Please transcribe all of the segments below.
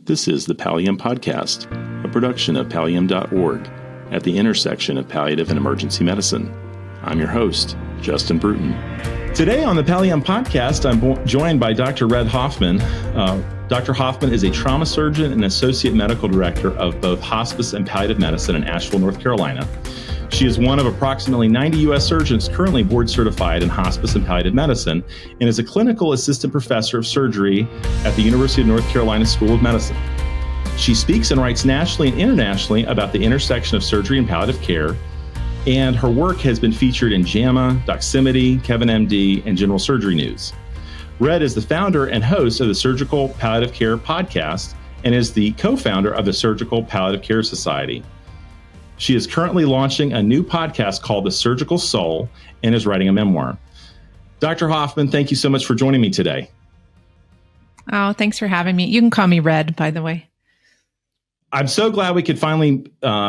This is the Pallium Podcast, a production of Pallium.org at the intersection of palliative and emergency medicine. I'm your host, Justin Bruton. Today on the Pallium Podcast, I'm joined by Dr. Red Hoffman. Dr. Hoffman is a trauma surgeon and associate medical director of both hospice and palliative medicine in Asheville, North Carolina. She is one of approximately 90 U.S. surgeons currently board certified in hospice and palliative medicine and is a clinical assistant professor of surgery at the University of North Carolina School of Medicine. She speaks and writes nationally and internationally about the intersection of surgery and palliative care, and her work has been featured in JAMA, Doximity, Kevin MD, and General Surgery News. Red is the founder and host of the Surgical Palliative Care podcast and is the co-founder of the Surgical Palliative Care Society. She is currently launching a new podcast called The Surgical Soul and is writing a memoir. Dr. Hoffman, thank you so much for joining me today. Oh, thanks for having me. You can call me Red, by the way. I'm so glad we could finally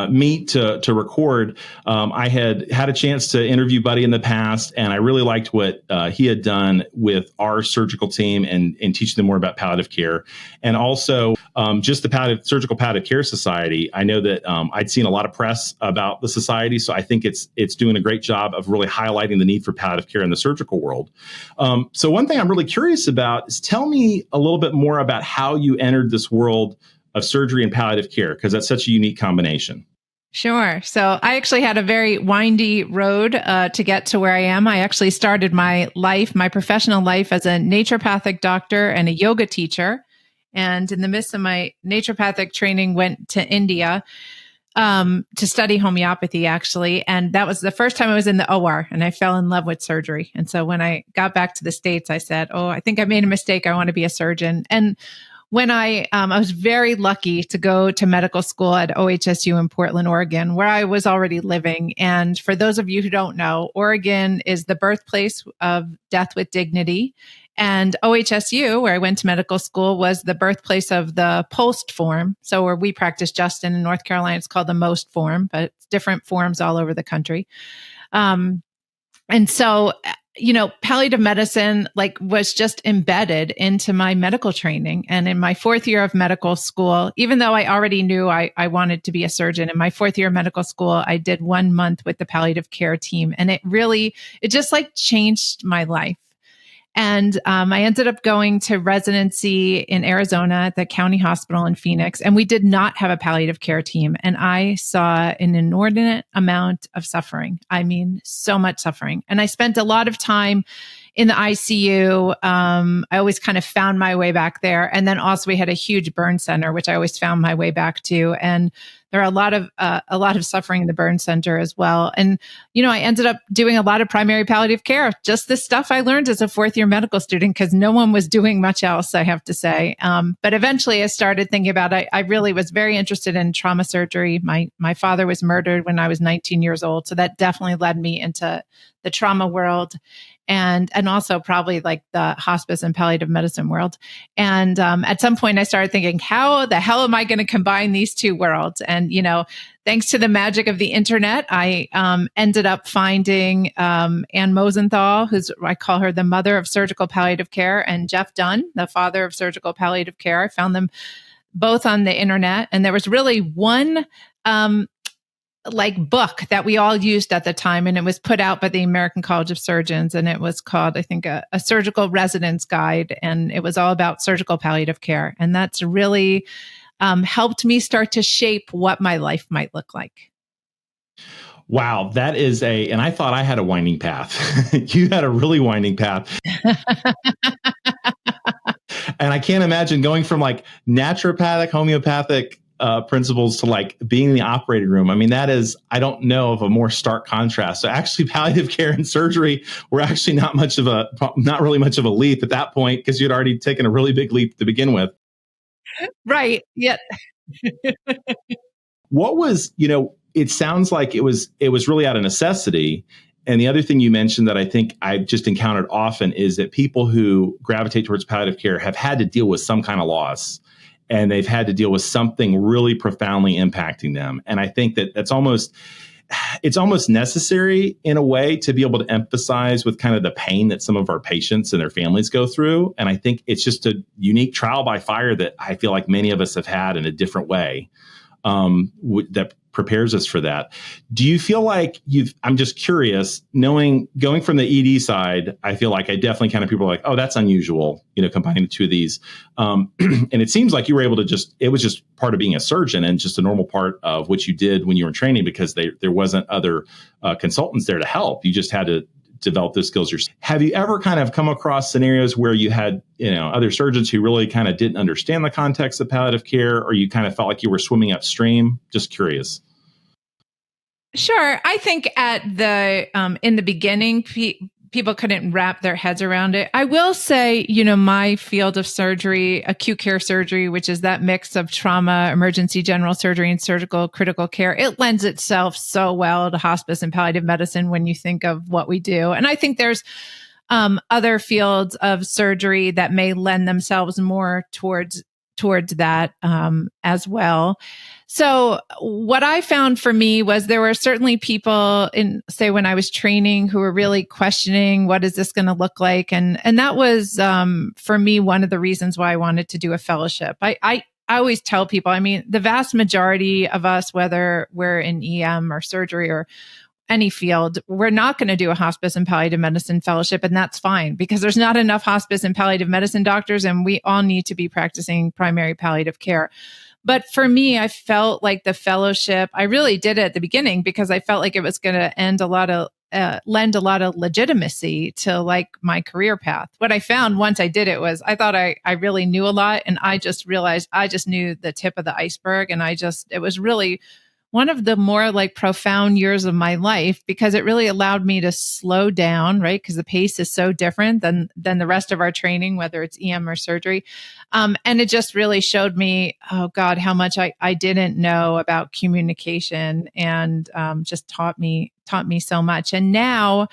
meet to record. I had a chance to interview Buddy in the past, and I really liked what he had done with our surgical team and teaching them more about palliative care. And also just the Surgical Palliative Care Society. I know that I'd seen a lot of press about the society, so I think it's doing a great job of really highlighting the need for palliative care in the surgical world. So one thing I'm really curious about is tell me a little bit more about how you entered this world of surgery and palliative care, because that's such a unique combination. Sure. So I actually had a very windy road to get to where I am. I actually started my professional life as a naturopathic doctor and a yoga teacher. And in the midst of my naturopathic training, went to India to study homeopathy, actually. And that was the first time I was in the OR, and I fell in love with surgery. And so when I got back to the States, I said, I think I made a mistake. I want to be a surgeon. And when I was very lucky to go to medical school at OHSU in Portland, Oregon, where I was already living. And for those of you who don't know, Oregon is the birthplace of death with dignity. And OHSU, where I went to medical school, was the birthplace of the POST form. So where we practice Justin in North Carolina, it's called the MOST form, but it's different forms all over the country. And so palliative medicine was just embedded into my medical training. And in my fourth year of medical school, even though I already knew I wanted to be a surgeon, in my fourth year of medical school, I did 1 month with the palliative care team. And it just changed my life. And I ended up going to residency in Arizona at the county hospital in Phoenix, and we did not have a palliative care team. And I saw an inordinate amount of suffering. I mean, so much suffering. And I spent a lot of time in the ICU. I always kind of found my way back there. And then also we had a huge burn center, which I always found my way back to. And there are a lot of suffering in the burn center as well. And, I ended up doing a lot of primary palliative care, just the stuff I learned as a fourth year medical student, because no one was doing much else, I have to say. But eventually I started thinking about it. I really was very interested in trauma surgery. My father was murdered when I was 19 years old. So that definitely led me into the trauma world. And also probably the hospice and palliative medicine world. And at some point I started thinking, how the hell am I going to combine these two worlds? And, thanks to the magic of the internet, I ended up finding Ann Mosenthal, I call her the mother of surgical palliative care, and Jeff Dunn, the father of surgical palliative care. I found them both on the internet. And there was really one book that we all used at the time, and it was put out by the American College of Surgeons, and it was called, I think, a surgical residence guide, and it was all about surgical palliative care. And that's really helped me start to shape what my life might look like. Wow, that is and I thought I had a winding path. You had a really winding path. And I can't imagine going from naturopathic, homeopathic principles to being in the operating room. I mean, that is, I don't know of a more stark contrast. So actually palliative care and surgery were actually not really much of a leap at that point, because you'd already taken a really big leap to begin with. Right. Yeah. What was, it sounds like it was really out of necessity. And the other thing you mentioned that I think I've just encountered often is that people who gravitate towards palliative care have had to deal with some kind of loss. And they've had to deal with something really profoundly impacting them. And I think that that's almost, it's almost necessary in a way to be able to emphasize with kind of the pain that some of our patients and their families go through. And I think it's just a unique trial by fire that I feel like many of us have had in a different way that prepares us for that. Do you feel like I'm just curious, going from the ED side, I feel like I definitely kind of people are like, oh, that's unusual, combining the two of these. And it seems like you were able to it was just part of being a surgeon and just a normal part of what you did when you were in training because there wasn't other consultants there to help. You just had to develop those skills yourself. Have you ever kind of come across scenarios where you had, other surgeons who really kind of didn't understand the context of palliative care, or you kind of felt like you were swimming upstream? Just curious. Sure. I think in the beginning, people couldn't wrap their heads around it. I will say, my field of surgery, acute care surgery, which is that mix of trauma, emergency general surgery, and surgical critical care, it lends itself so well to hospice and palliative medicine when you think of what we do. And I think there's other fields of surgery that may lend themselves more towards that as well. So what I found for me was there were certainly people when I was training who were really questioning, what is this going to look like? And that was, for me, one of the reasons why I wanted to do a fellowship. I always tell people, the vast majority of us, whether we're in EM or surgery or any field, we're not going to do a hospice and palliative medicine fellowship. And that's fine because there's not enough hospice and palliative medicine doctors, and we all need to be practicing primary palliative care. But for me, I felt like the fellowship, I really did it at the beginning because I felt like it was going to lend a lot of legitimacy to like my career path. What I found once I did it was I thought I really knew a lot, and I just realized I just knew the tip of the iceberg. And it was really one of the more like profound years of my life because it really allowed me to slow down, right? Because the pace is so different than the rest of our training, whether it's EM or surgery. And it just really showed me, oh God, how much I didn't know about communication, and just taught me so much. And now,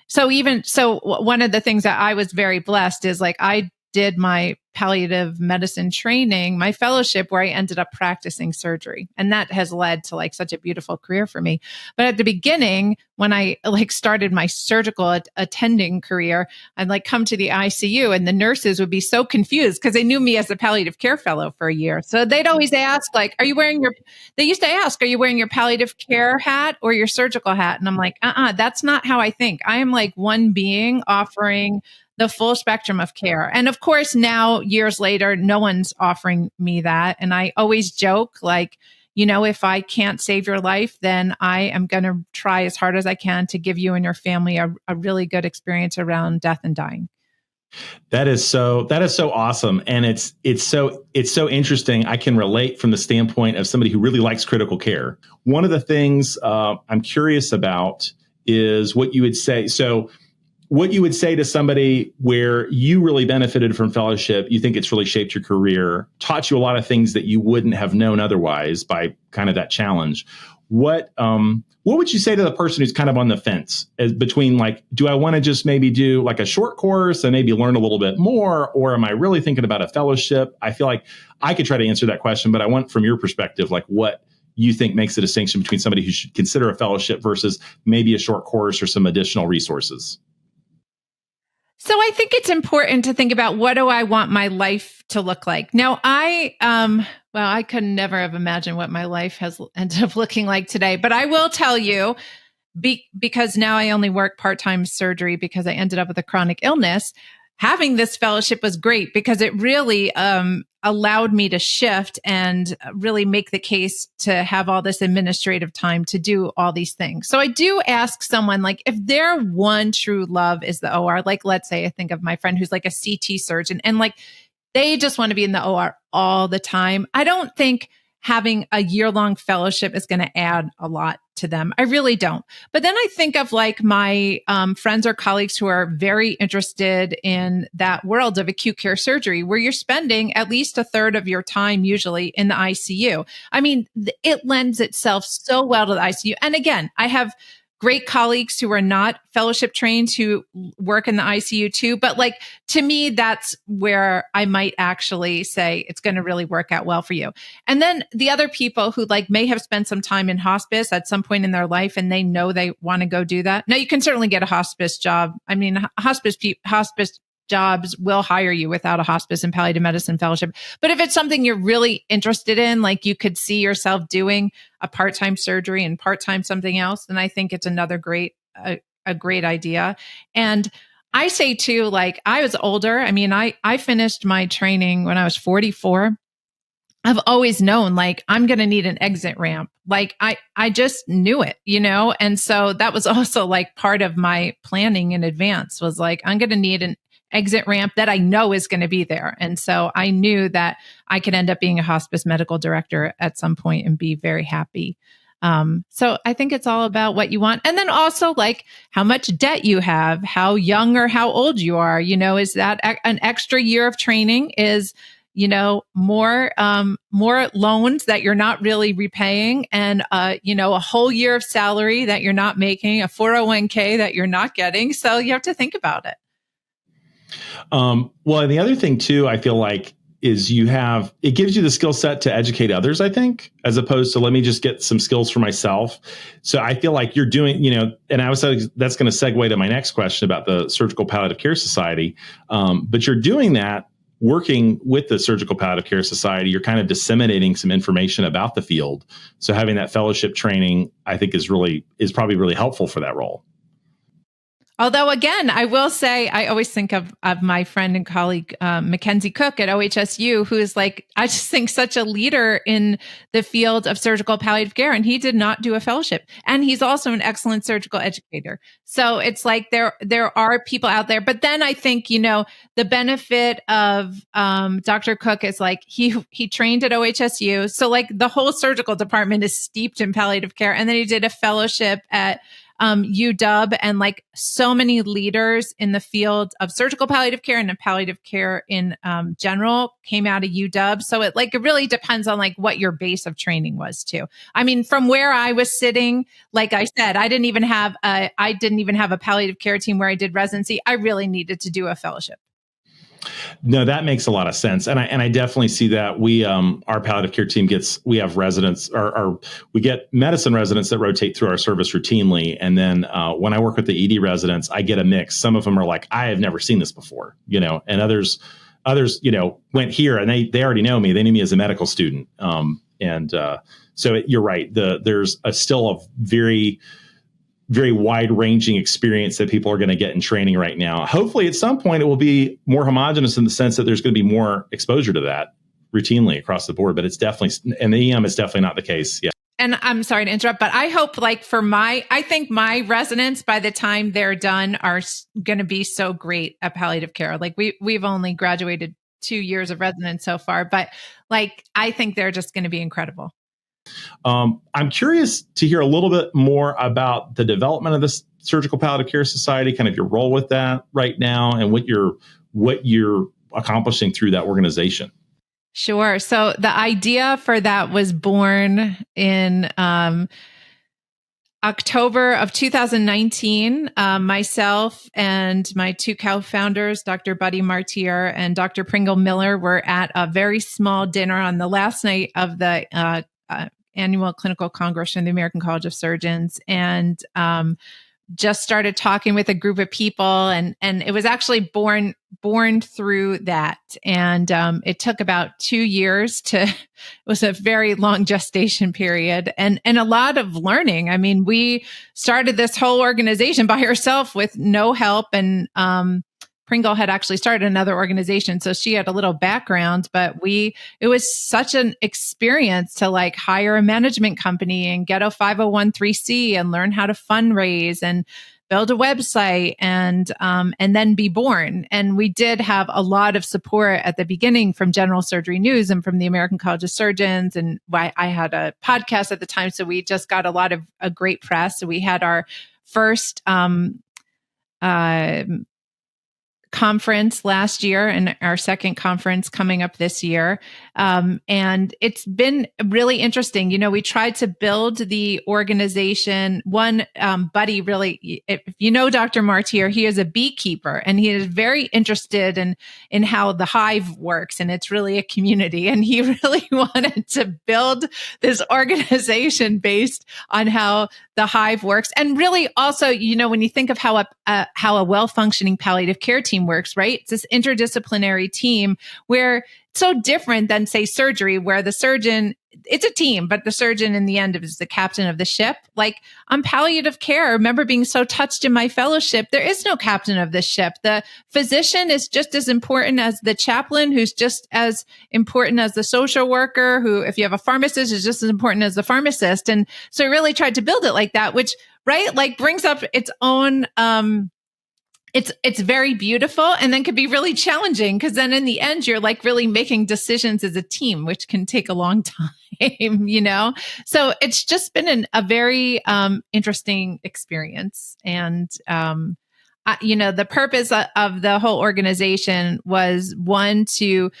so one of the things that I was very blessed is like I did my palliative medicine training, my fellowship, where I ended up practicing surgery. And that has led to like such a beautiful career for me. But at the beginning, when I like started my surgical attending career, I'd like come to the ICU and the nurses would be so confused because they knew me as a palliative care fellow for a year. So they'd always ask like, are you wearing your palliative care hat or your surgical hat? And I'm like, that's not how I think. I am like one being offering the full spectrum of care. And of course, now years later, no one's offering me that. And I always joke like, if I can't save your life, then I am going to try as hard as I can to give you and your family a really good experience around death and dying. That is so awesome. And it's so interesting. I can relate from the standpoint of somebody who really likes critical care. One of the things I'm curious about is what you would say. So what you would say to somebody where you really benefited from fellowship, you think it's really shaped your career, taught you a lot of things that you wouldn't have known otherwise by kind of that challenge. What would you say to the person who's kind of on the fence between like, do I want to just maybe do like a short course and maybe learn a little bit more, or am I really thinking about a fellowship? I feel like I could try to answer that question, but I want from your perspective, like what you think makes a distinction between somebody who should consider a fellowship versus maybe a short course or some additional resources. So I think it's important to think about what do I want my life to look like. Now, I could never have imagined what my life has ended up looking like today. But I will tell you, because now I only work part-time surgery because I ended up with a chronic illness, having this fellowship was great because it really allowed me to shift and really make the case to have all this administrative time to do all these things. So I do ask someone, like, if their one true love is the OR, like, let's say I think of my friend who's like a CT surgeon and like, they just want to be in the OR all the time. I don't think having a year-long fellowship is going to add a lot to them. I really don't. But then I think of like my friends or colleagues who are very interested in that world of acute care surgery, where you're spending at least a third of your time usually in the ICU. I mean, it lends itself so well to the ICU. And again, I have great colleagues who are not fellowship trained who work in the ICU too. But like, to me, that's where I might actually say it's going to really work out well for you. And then the other people who like may have spent some time in hospice at some point in their life and they know they want to go do that. Now you can certainly get a hospice job. I mean, hospice jobs will hire you without a hospice and palliative medicine fellowship. But if it's something you're really interested in, like you could see yourself doing a part-time surgery and part-time something else, then I think it's another a great idea. And I say too, like I was older. I mean, I finished my training when I was 44. I've always known like I'm going to need an exit ramp. Like I just knew it, And so that was also like part of my planning in advance was like, I'm going to need an exit ramp that I know is going to be there. And so I knew that I could end up being a hospice medical director at some point and be very happy. So I think it's all about what you want. And then also like how much debt you have, how young or how old you are, is that an extra year of training is, more loans that you're not really repaying and, a whole year of salary that you're not making, a 401k that you're not getting. So you have to think about it. Well, and the other thing too, I feel like is it gives you the skill set to educate others, I think, as opposed to let me just get some skills for myself. So I feel like you're doing, and I was saying that's going to segue to my next question about the Surgical Palliative Care Society. But you're doing that working with the Surgical Palliative Care Society, you're kind of disseminating some information about the field. So having that fellowship training, I think is probably really helpful for that role. Although, again, I will say, I always think of my friend and colleague, Mackenzie Cook at OHSU, who is like, I just think such a leader in the field of surgical palliative care. And he did not do a fellowship. And he's also an excellent surgical educator. So it's like there are people out there. But then I think, the benefit of Dr. Cook is like he trained at OHSU. So like the whole surgical department is steeped in palliative care. And then he did a fellowship at UW, and like so many leaders in the field of surgical palliative care and palliative care in general came out of UW. So it really depends on like what your base of training was too. I mean, from where I was sitting, like I said, I didn't even have a palliative care team where I did residency. I really needed to do a fellowship. No, that makes a lot of sense. And I definitely see that our palliative care team we have residents we get medicine residents that rotate through our service routinely. And then when I work with the ED residents, I get a mix. Some of them are like, I have never seen this before, and others, went here and they already know me. They knew me as a medical student. So you're right. There's still a very, very wide-ranging experience that people are going to get in training right now. Hopefully, at some point, it will be more homogenous in the sense that there's going to be more exposure to that routinely across the board. But it's definitely, and the EM is definitely not the case. Yeah. And I'm sorry to interrupt, but I hope I think my residents by the time they're done are going to be so great at palliative care. Like we've only graduated 2 years of residence so far, but I think they're just going to be incredible. I'm curious to hear a little bit more about the development of this Surgical Palliative Care Society, kind of your role with that right now, and what you're accomplishing through that organization. Sure. So the idea for that was born in October of 2019. Myself and my two co-founders, Dr. Buddy Martier and Dr. Pringle Miller, were at a very small dinner on the last night of the annual clinical congress from the American College of Surgeons, and just started talking with a group of people, and it was actually born through that. And it took about 2 years it was a very long gestation period and a lot of learning. I mean, we started this whole organization by herself with no help, and Pringle had actually started another organization, so she had a little background, but it was such an experience to hire a management company and get a 501(c)(3) and learn how to fundraise and build a website and then be born. And we did have a lot of support at the beginning from General Surgery News and from the American College of Surgeons. And I had a podcast at the time, so we just got a lot of a great press. So we had our first conference last year and our second conference coming up this year. And it's been really interesting. We tried to build the organization. One buddy really, if you know Dr. Martier, he is a beekeeper and he is very interested in how the hive works. And it's really a community. And he really wanted to build this organization based on how the hive works. And really also, when you think of how a well-functioning palliative care team works, right? It's this interdisciplinary team where it's so different than, say, surgery, where the surgeon, it's a team, but the surgeon in the end is the captain of the ship. Like on palliative care, I remember being so touched in my fellowship, there is no captain of the ship. The physician is just as important as the chaplain, who's just as important as the social worker, who, if you have a pharmacist, is just as important as the pharmacist. And so I really tried to build it like that, which, right, like brings up its own, it's very beautiful and then could be really challenging because then in the end, you're like really making decisions as a team, which can take a long time, So it's just been a very interesting experience. And, the purpose of the whole organization was one, to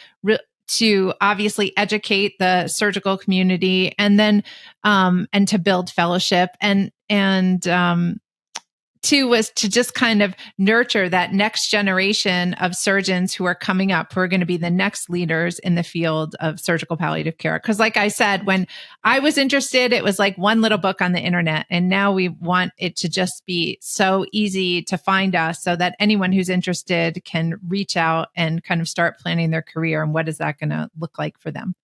obviously educate the surgical community and then, and to build fellowship and two was to just kind of nurture that next generation of surgeons who are coming up, who are going to be the next leaders in the field of surgical palliative care. Because like I said, when I was interested, it was like one little book on the internet. And now we want it to just be so easy to find us so that anyone who's interested can reach out and kind of start planning their career. And what is that going to look like for them?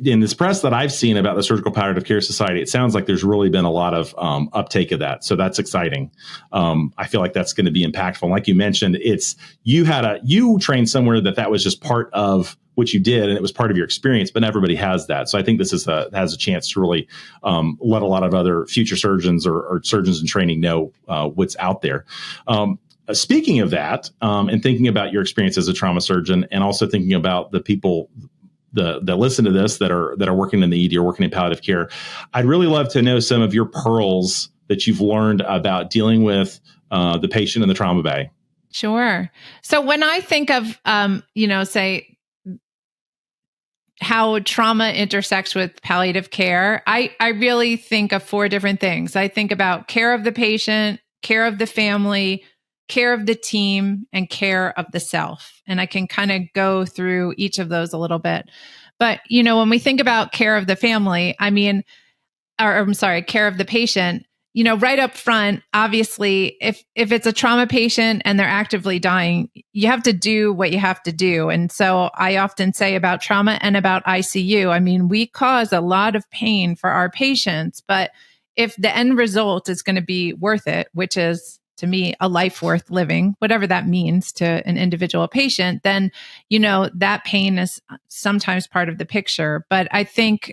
In this press that I've seen about the Surgical Palliative Care Society, it sounds like there's really been a lot of uptake of that. So that's exciting. I feel like that's going to be impactful. And like you mentioned, you trained somewhere that was just part of what you did and it was part of your experience, but everybody has that. So I think this has a chance to really let a lot of other future surgeons or surgeons in training know what's out there. Speaking of that, and thinking about your experience as a trauma surgeon and also thinking about the people that listen to this that are working in the ED or working in palliative care, I'd really love to know some of your pearls that you've learned about dealing with the patient in the trauma bay. Sure. So when I think of, say how trauma intersects with palliative care, I really think of four different things. I think about care of the patient, care of the family, care of the team, and care of the self. And I can kind of go through each of those a little bit. But, when we think about care of the family, care of the patient, right up front, obviously, if it's a trauma patient and they're actively dying, you have to do what you have to do. And so I often say about trauma and about ICU, we cause a lot of pain for our patients, but if the end result is going to be worth it, which is, to me, a life worth living, whatever that means to an individual patient, then, that pain is sometimes part of the picture. But I think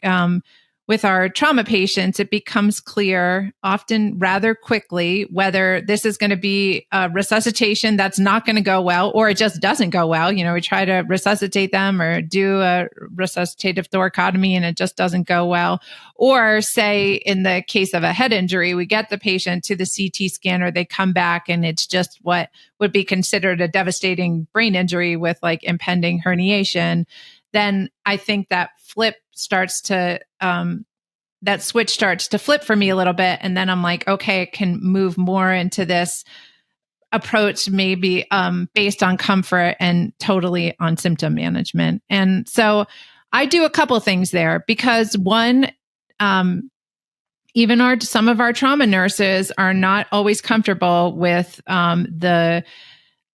with our trauma patients, it becomes clear often rather quickly whether this is going to be a resuscitation that's not going to go well, or it just doesn't go well. We try to resuscitate them or do a resuscitative thoracotomy and it just doesn't go well. Or say in the case of a head injury, we get the patient to the CT scanner, they come back and it's just what would be considered a devastating brain injury with like impending herniation. Then I think that that switch starts to flip for me a little bit. And then I'm like, okay, it can move more into this approach, maybe based on comfort and totally on symptom management. And so I do a couple things there because one, even some of our trauma nurses are not always comfortable with the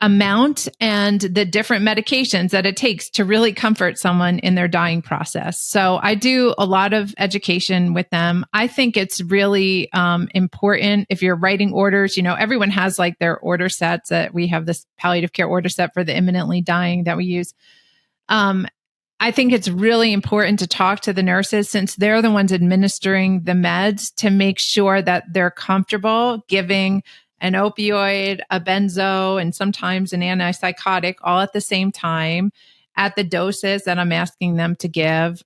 amount and the different medications that it takes to really comfort someone in their dying process. So I do a lot of education with them. I think it's really important if you're writing orders, everyone has like their order sets that we have this palliative care order set for the imminently dying that we use. I think it's really important to talk to the nurses since they're the ones administering the meds to make sure that they're comfortable giving an opioid, a benzo, and sometimes an antipsychotic all at the same time at the doses that I'm asking them to give.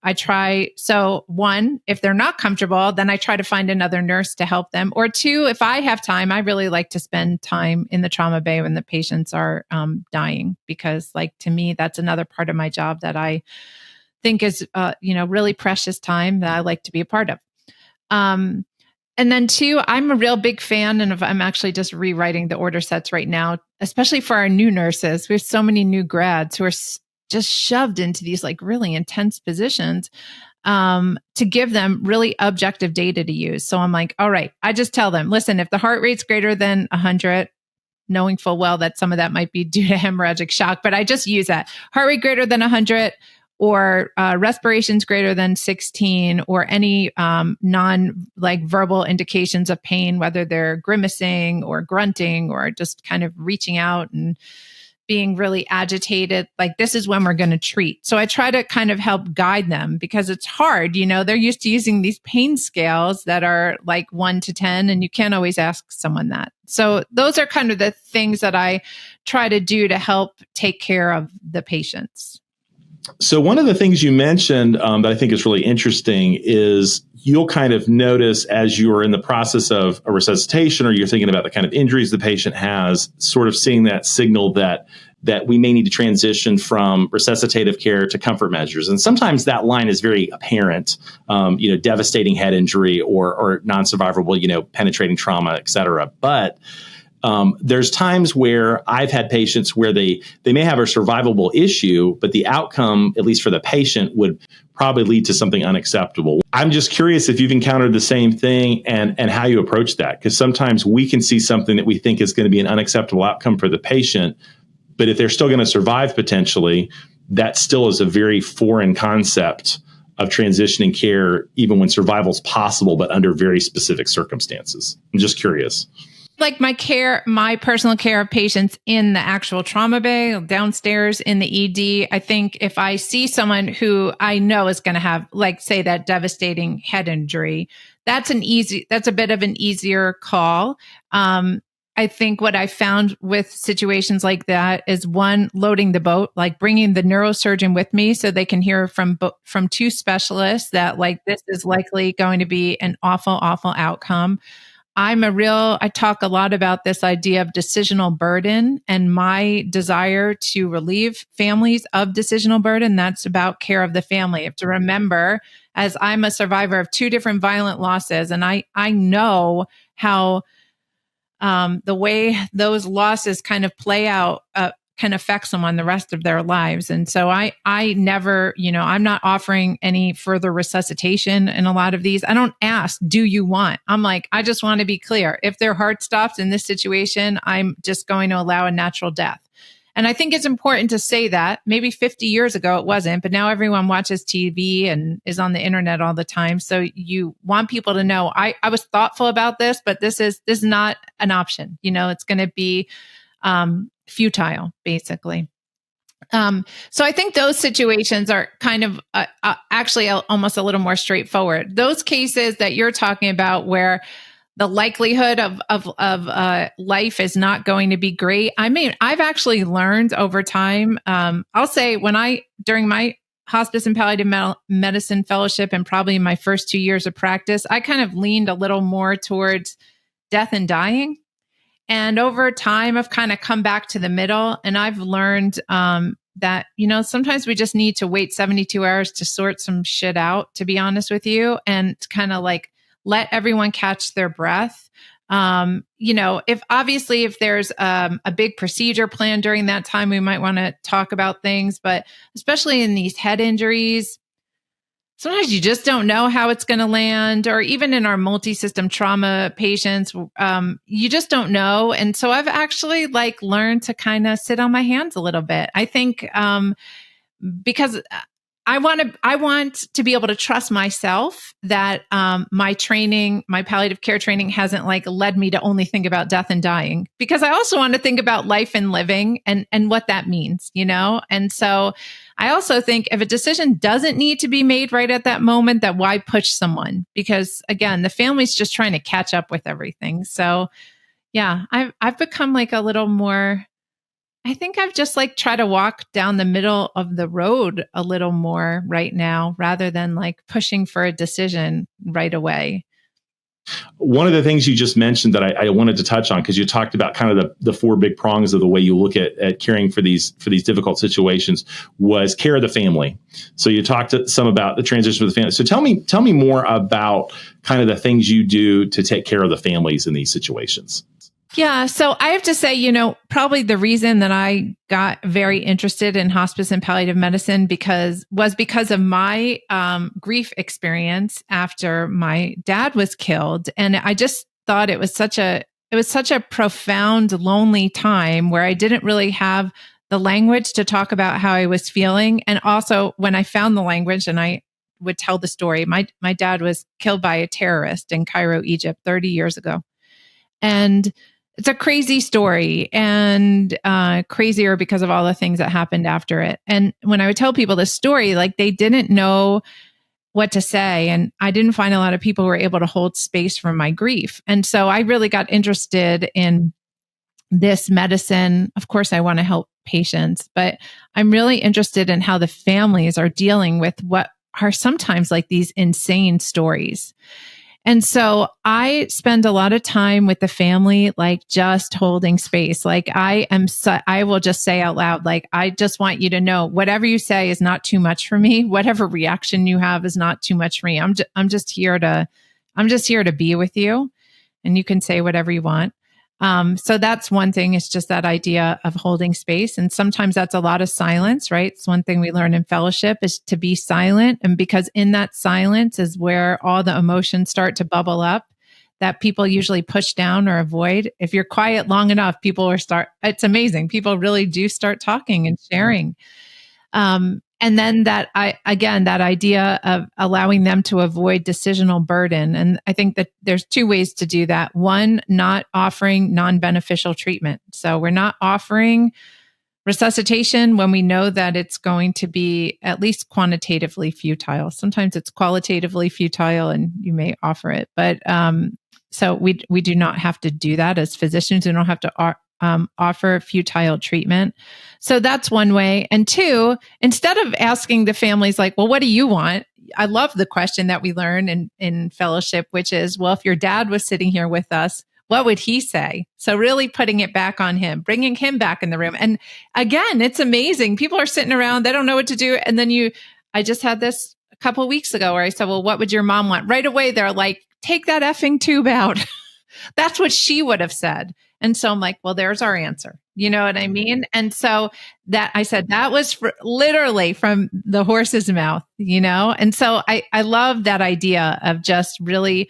So one, if they're not comfortable, then I try to find another nurse to help them. Or two, if I have time, I really like to spend time in the trauma bay when the patients are dying, because to me, that's another part of my job that I think is, really precious time that I like to be a part of. And then two, I'm a real big fan, and I'm actually just rewriting the order sets right now, especially for our new nurses. We have so many new grads who are just shoved into these really intense positions, to give them really objective data to use. So I'm like, all right, I just tell them, listen, if the heart rate's greater than 100, knowing full well that some of that might be due to hemorrhagic shock, but I just use that heart rate greater than 100, or respirations greater than 16, or any verbal indications of pain, whether they're grimacing or grunting or just kind of reaching out and being really agitated, this is when we're going to treat. So I try to kind of help guide them, because it's hard. They're used to using these pain scales that are 1 to 10, and you can't always ask someone that. So those are kind of the things that I try to do to help take care of the patients. So one of the things you mentioned that I think is really interesting is you'll kind of notice as you're in the process of a resuscitation, or you're thinking about the kind of injuries the patient has, sort of seeing that signal that we may need to transition from resuscitative care to comfort measures. And sometimes that line is very apparent, devastating head injury or non-survivable, penetrating trauma, et cetera. But there's times where I've had patients where they may have a survivable issue, but the outcome, at least for the patient, would probably lead to something unacceptable. I'm just curious if you've encountered the same thing and how you approach that, because sometimes we can see something that we think is going to be an unacceptable outcome for the patient, but if they're still going to survive potentially, that still is a very foreign concept of transitioning care, even when survival is possible, but under very specific circumstances. I'm just curious. My personal care of patients in the actual trauma bay, downstairs in the ED, I think if I see someone who I know is going to have, say, that devastating head injury, that's a bit of an easier call. I think what I found with situations like that is, one, loading the boat, bringing the neurosurgeon with me so they can hear from two specialists that this is likely going to be an awful, awful outcome. I talk a lot about this idea of decisional burden and my desire to relieve families of decisional burden. That's about care of the family. You have to remember, as I'm a survivor of 2 different violent losses, and I know how the way those losses kind of play out can affect someone the rest of their lives. And so I never, I'm not offering any further resuscitation in a lot of these. I don't ask, do you want? I'm I just want to be clear. If their heart stops in this situation, I'm just going to allow a natural death. And I think it's important to say that. Maybe 50 years ago it wasn't, but now everyone watches TV and is on the internet all the time. So you want people to know, I was thoughtful about this, but this is not an option. It's going to be futile, basically. So I think those situations are kind of actually almost a little more straightforward. Those cases that you're talking about where the likelihood of life is not going to be great. I mean, I've actually learned over time, I'll say during my hospice and palliative medicine fellowship and probably in my first 2 years of practice, I kind of leaned a little more towards death and dying. And over time, I've kind of come back to the middle, and I've learned that, sometimes we just need to wait 72 hours to sort some shit out, to be honest with you, and kind of let everyone catch their breath. If there's a big procedure plan during that time, we might want to talk about things, but especially in these head injuries, sometimes you just don't know how it's going to land, or even in our multi-system trauma patients, you just don't know. And so I've actually learned to kind of sit on my hands a little bit. I think because I want to be able to trust myself that my palliative care training hasn't led me to only think about death and dying, because I also want to think about life and living and what that means, And so I also think if a decision doesn't need to be made right at that moment, that why push someone? Because again, the family's just trying to catch up with everything. So yeah, I've become a little more I think I've just like try to walk down the middle of the road a little more right now, rather than like pushing for a decision right away. One of the things you just mentioned that I wanted to touch on, because you talked about kind of the four big prongs of the way you look at caring for these difficult situations, was care of the family. So you talked some about the transition of the family. So tell me more about kind of the things you do to take care of the families in these situations. Yeah. So I have to say, probably the reason that I got very interested in hospice and palliative medicine was because of my grief experience after my dad was killed. And I just thought it was such a profound, lonely time where I didn't really have the language to talk about how I was feeling. And also when I found the language and I would tell the story, my dad was killed by a terrorist in Cairo, Egypt 30 years ago. And it's a crazy story, and crazier because of all the things that happened after it. And when I would tell people this story, like they didn't know what to say. And I didn't find a lot of people who were able to hold space for my grief. And so I really got interested in this medicine. Of course, I want to help patients, but I'm really interested in how the families are dealing with what are sometimes like these insane stories. And so I spend a lot of time with the family, like just holding space. Like I will just say out loud, like, I just want you to know whatever you say is not too much for me. Whatever reaction you have is not too much for me. I'm just here to be with you, and you can say whatever you want. So that's one thing. It's just that idea of holding space. And sometimes that's a lot of silence, right? It's one thing we learn in fellowship is to be silent. And because in that silence is where all the emotions start to bubble up that people usually push down or avoid. If you're quiet long enough, it's amazing. People really do start talking and sharing. And then that idea of allowing them to avoid decisional burden. And I think that there's two ways to do that. One, not offering non-beneficial treatment. So we're not offering resuscitation when we know that it's going to be at least quantitatively futile. Sometimes it's qualitatively futile and you may offer it. But so we do not have to do that as physicians. We don't have to offer futile treatment. So that's one way. And two, instead of asking the families like, well, what do you want? I love the question that we learn in fellowship, which is, well, if your dad was sitting here with us, what would he say? So really putting it back on him, bringing him back in the room. And again, it's amazing. People are sitting around, they don't know what to do. And then I just had this a couple of weeks ago where I said, well, what would your mom want? Right away, they're like, take that effing tube out. That's what she would have said. And so I'm like, well, there's our answer. You know what I mean? And so I said, that was literally from the horse's mouth, And so I love that idea of just really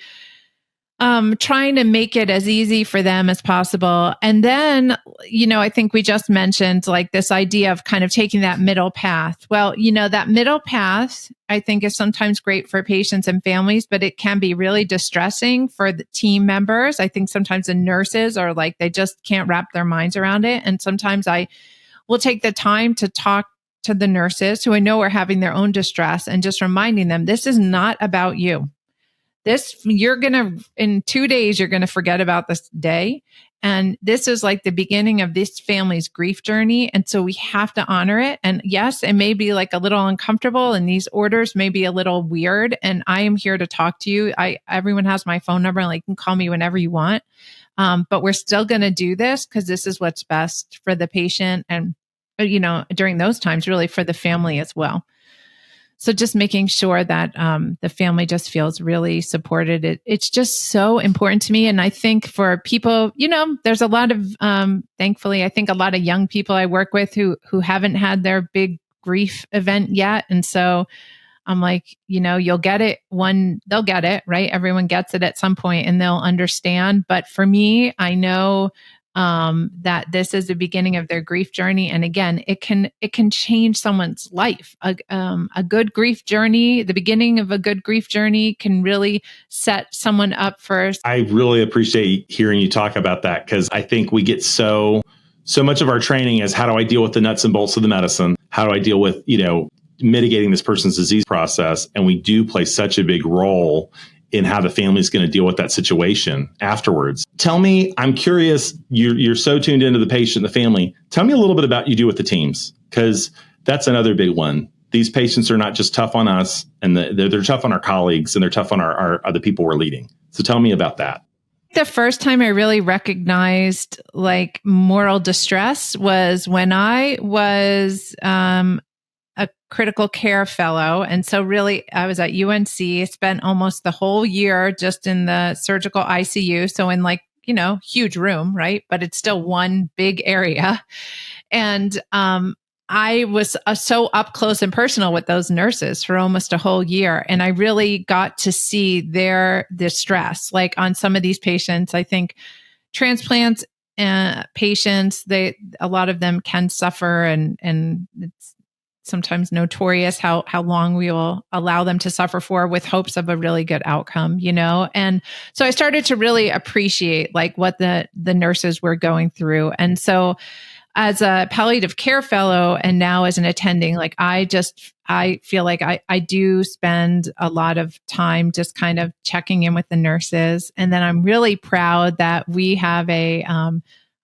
trying to make it as easy for them as possible. And then, I think we just mentioned like this idea of kind of taking that middle path. Well, that middle path, I think is sometimes great for patients and families, but it can be really distressing for the team members. I think sometimes the nurses are like, they just can't wrap their minds around it. And sometimes I will take the time to talk to the nurses who I know are having their own distress and just reminding them, this is not about you. In 2 days, you're going to forget about this day. And this is like the beginning of this family's grief journey. And so we have to honor it. And yes, it may be like a little uncomfortable and these orders may be a little weird. And I am here to talk to you. Everyone has my phone number and you can call me whenever you want. But we're still going to do this because this is what's best for the patient. And, during those times, really for the family as well. So just making sure that the family just feels really supported. It's just so important to me. And I think for people, there's a lot of, thankfully, I think a lot of young people I work with who haven't had their big grief event yet. And so I'm like, you'll get it they'll get it, right? Everyone gets it at some point and they'll understand. But for me, I know that this is the beginning of their grief journey. And again, it can change someone's life. A good grief journey, the beginning of a good grief journey can really set someone up for. I really appreciate hearing you talk about that because I think we get so much of our training is how do I deal with the nuts and bolts of the medicine? How do I deal with, mitigating this person's disease process? And we do play such a big role in how the family's going to deal with that situation afterwards. Tell me, I'm curious, you're so tuned into the patient, the family. Tell me a little bit about you do with the teams, because that's another big one. These patients are not just tough on us, and they're tough on our colleagues, and they're tough on our the people we're leading. So tell me about that. The first time I really recognized like moral distress was when I was a critical care fellow. And so really I was at UNC, spent almost the whole year just in the surgical ICU. So in like, huge room, right? But it's still one big area. And I was so up close and personal with those nurses for almost a whole year. And I really got to see their distress, like on some of these patients. I think transplants patients, a lot of them can suffer, and it's sometimes notorious how long we will allow them to suffer for with hopes of a really good outcome, And so I started to really appreciate like what the nurses were going through. And so as a palliative care fellow and now as an attending, like I feel like I do spend a lot of time just kind of checking in with the nurses. And then I'm really proud that we have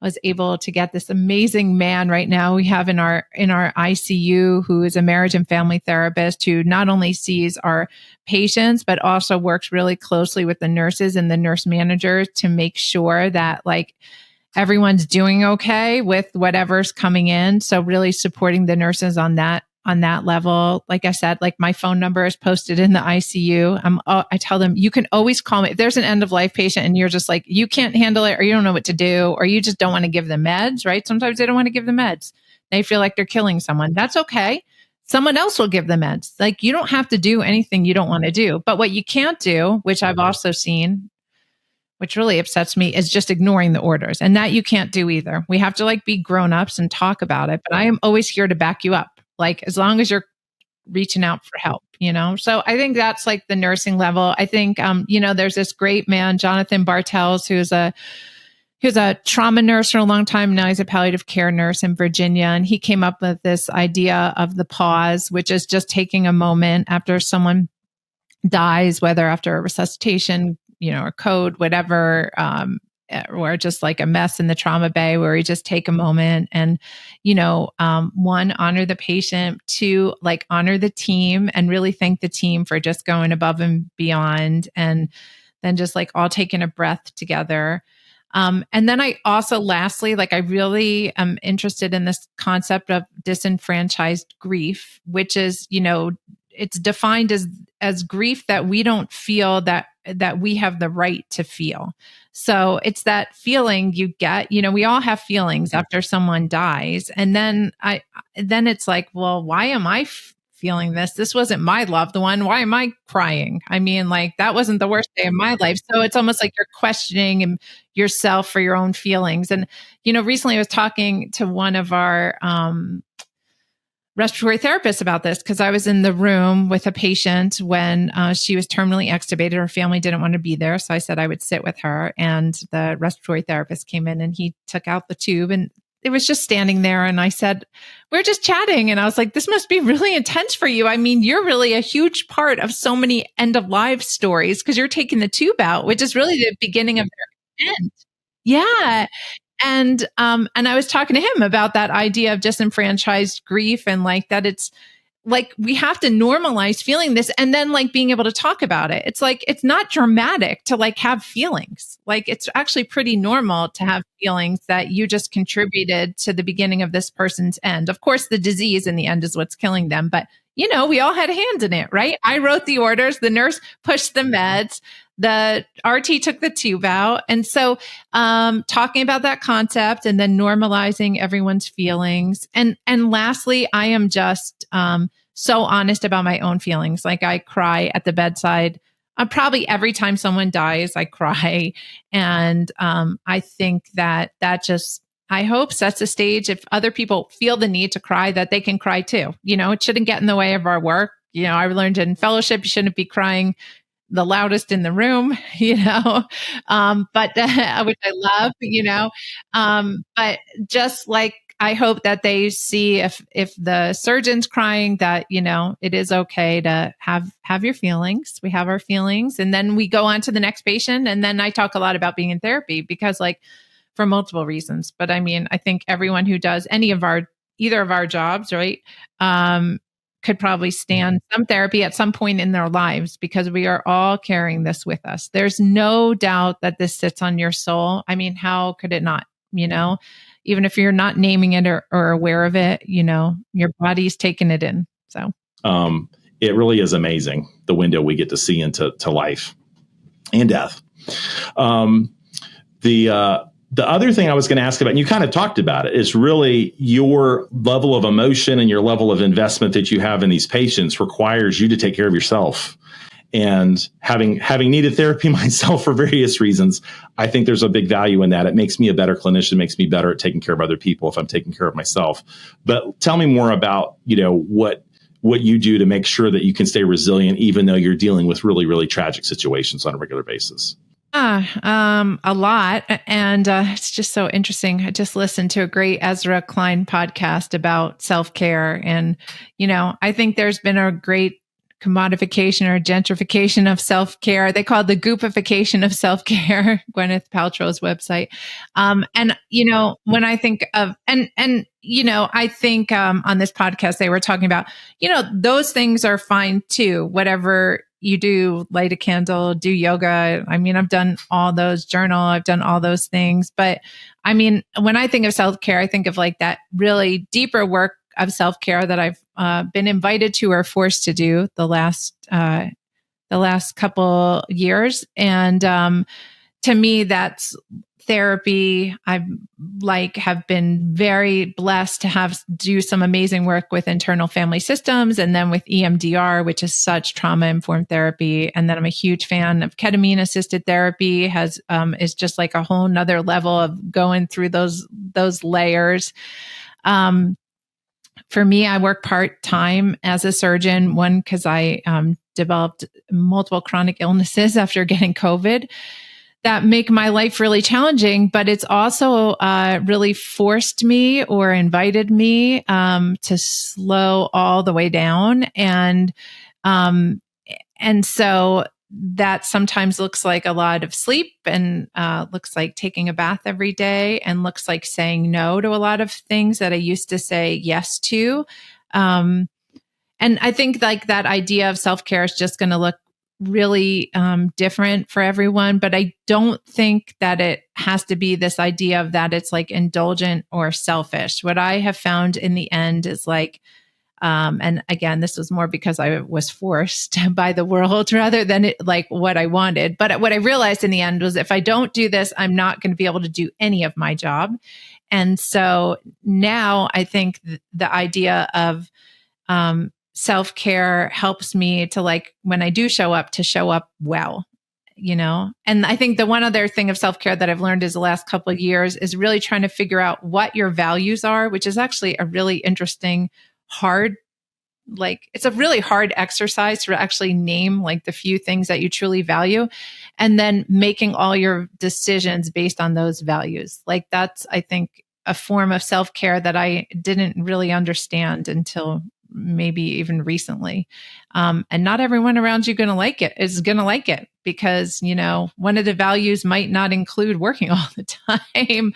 was able to get this amazing man right now we have in our ICU, who is a marriage and family therapist, who not only sees our patients, but also works really closely with the nurses and the nurse managers to make sure that like everyone's doing okay with whatever's coming in. So really supporting the nurses on that level. Like I said, like my phone number is posted in the ICU. I tell them, you can always call me if there's an end of life patient and you're just like, you can't handle it, or you don't know what to do, or you just don't want to give them meds, right? Sometimes they don't want to give the meds. They feel like they're killing someone. That's okay. Someone else will give the meds. Like you don't have to do anything you don't want to do. But what you can't do, which I've also seen, which really upsets me, is just ignoring the orders. And that you can't do either. We have to like be grown-ups and talk about it. But I am always here to back you up. Like as long as you're reaching out for help, So I think that's like the nursing level. I think, there's this great man, Jonathan Bartels, who's a trauma nurse for a long time. Now he's a palliative care nurse in Virginia. And he came up with this idea of the pause, which is just taking a moment after someone dies, whether after a resuscitation, or code, whatever, or just like a mess in the trauma bay, where you just take a moment and, one, honor the patient, two, like honor the team and really thank the team for just going above and beyond. And then just like all taking a breath together. And then I also, lastly, like I really am interested in this concept of disenfranchised grief, which is, it's defined as grief that we don't feel that we have the right to feel. So it's that feeling you get, we all have feelings after someone dies. And then it's like, well, why am I feeling this? This wasn't my loved one. Why am I crying? I mean, like that wasn't the worst day of my life. So it's almost like you're questioning yourself for your own feelings. And, recently I was talking to one of our, respiratory therapist about this, because I was in the room with a patient when she was terminally extubated. Her family didn't want to be there. So I said I would sit with her, and the respiratory therapist came in and he took out the tube and it was just standing there. And I said, we're just chatting. And I was like, this must be really intense for you. I mean, you're really a huge part of so many end of life stories because you're taking the tube out, which is really the beginning of their end. Yeah. And I was talking to him about that idea of disenfranchised grief, and like that it's like we have to normalize feeling this and then like being able to talk about it. It's like it's not dramatic to like have feelings. Like it's actually pretty normal to have feelings that you just contributed to the beginning of this person's end. Of course, the disease in the end is what's killing them, but we all had a hand in it, right? I wrote the orders, the nurse pushed the meds, the RT took the tube out. And so talking about that concept and then normalizing everyone's feelings. And lastly, I am just so honest about my own feelings. Like I cry at the bedside. Probably every time someone dies, I cry. And I think that just, I hope, sets the stage. If other people feel the need to cry, that they can cry too. It shouldn't get in the way of our work. I learned in fellowship, you shouldn't be crying the loudest in the room, but which I love, but just like I hope that they see if the surgeon's crying, that, it is okay to have your feelings. We have our feelings, and then we go on to the next patient. And then I talk a lot about being in therapy because, like, for multiple reasons. But I mean, I think everyone who does either of our jobs, right, could probably stand some therapy at some point in their lives, because we are all carrying this with us. There's no doubt that this sits on your soul. I mean, how could it not? Even if you're not naming it or aware of it, your body's taking it in. So it really is amazing, the window we get to see into life and death. The other thing I was going to ask about, and you kind of talked about it, is really your level of emotion and your level of investment that you have in these patients requires you to take care of yourself. And having needed therapy myself for various reasons, I think there's a big value in that. It makes me a better clinician, makes me better at taking care of other people if I'm taking care of myself. But tell me more about, what you do to make sure that you can stay resilient, even though you're dealing with really, really tragic situations on a regular basis. A lot. And it's just so interesting. I just listened to a great Ezra Klein podcast about self-care. And, I think there's been a great commodification or gentrification of self-care. They call it the goopification of self-care, Gwyneth Paltrow's website. And, when I think of, I think on this podcast, they were talking about, those things are fine too, whatever you do, light a candle, do yoga. I mean, I've done all those, journal, I've done all those things. But I mean, when I think of self-care, I think of like that really deeper work of self-care that I've been invited to or forced to do the last couple years. And to me, that's therapy. Have been very blessed to do some amazing work with internal family systems, and then with EMDR, which is such trauma-informed therapy. And then I'm a huge fan of ketamine-assisted therapy. Is just like a whole nother level of going through those layers. For me, I work part-time as a surgeon, one, because I developed multiple chronic illnesses after getting COVID that make my life really challenging, but it's also really forced me or invited me to slow all the way down. And so that sometimes looks like a lot of sleep, and looks like taking a bath every day, and looks like saying no to a lot of things that I used to say yes to. And I think like that idea of self-care is just going to look really different for everyone, but I don't think that it has to be this idea of that it's like indulgent or selfish. What I have found in the end is like, and again, this was more because I was forced by the world rather than like what I wanted. But what I realized in the end was, if I don't do this, I'm not going to be able to do any of my job. And so now I think the idea of self-care helps me to, like, when I do show up, to show up well, And I think the one other thing of self-care that I've learned is the last couple of years is really trying to figure out what your values are, which is actually a really interesting, it's a really hard exercise to actually name like the few things that you truly value, and then making all your decisions based on those values. Like, that's, I think, a form of self-care that I didn't really understand until maybe even recently. And not everyone around you is going to like it, because, one of the values might not include working all the time,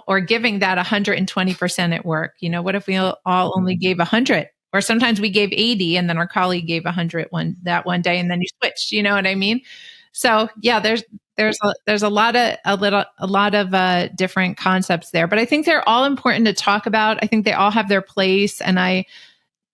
or giving that 120% at work. What if we all only gave 100, or sometimes we gave 80 and then our colleague gave 100 that one day, and then you switched, you know what I mean? So yeah, there's a lot of different concepts there, but I think they're all important to talk about. I think they all have their place. And I,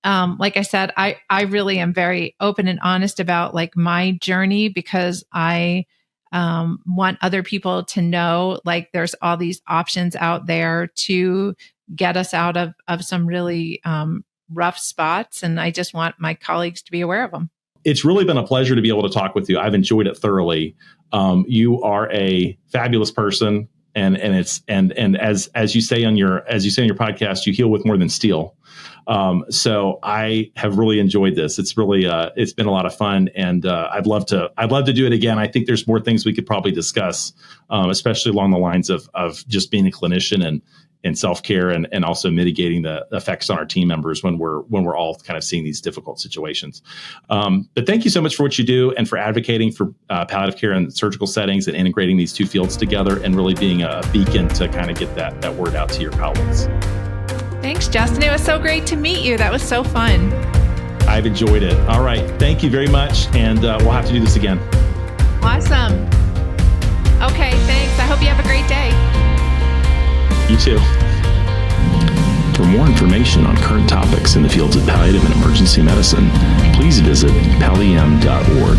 like I said, I really am very open and honest about like my journey, because I want other people to know, like, there's all these options out there to get us out of some really rough spots. And I just want my colleagues to be aware of them. It's really been a pleasure to be able to talk with you. I've enjoyed it thoroughly. You are a fabulous person, and as you say on your podcast, you heal with more than steel. So I have really enjoyed this. It's really it's been a lot of fun, and I'd love to do it again. I think there's more things we could probably discuss, especially along the lines of just being a clinician self-care and also mitigating the effects on our team members when we're all kind of seeing these difficult situations. But thank you so much for what you do and for advocating for palliative care in surgical settings and integrating these two fields together and really being a beacon to kind of get that word out to your colleagues. Thanks, Justin. It was so great to meet you. That was so fun. I've enjoyed it. All right. Thank you very much. And we'll have to do this again. Awesome. Okay, thanks. I hope you have a great day. You too. For more information on current topics in the fields of palliative and emergency medicine, please visit palliam.org.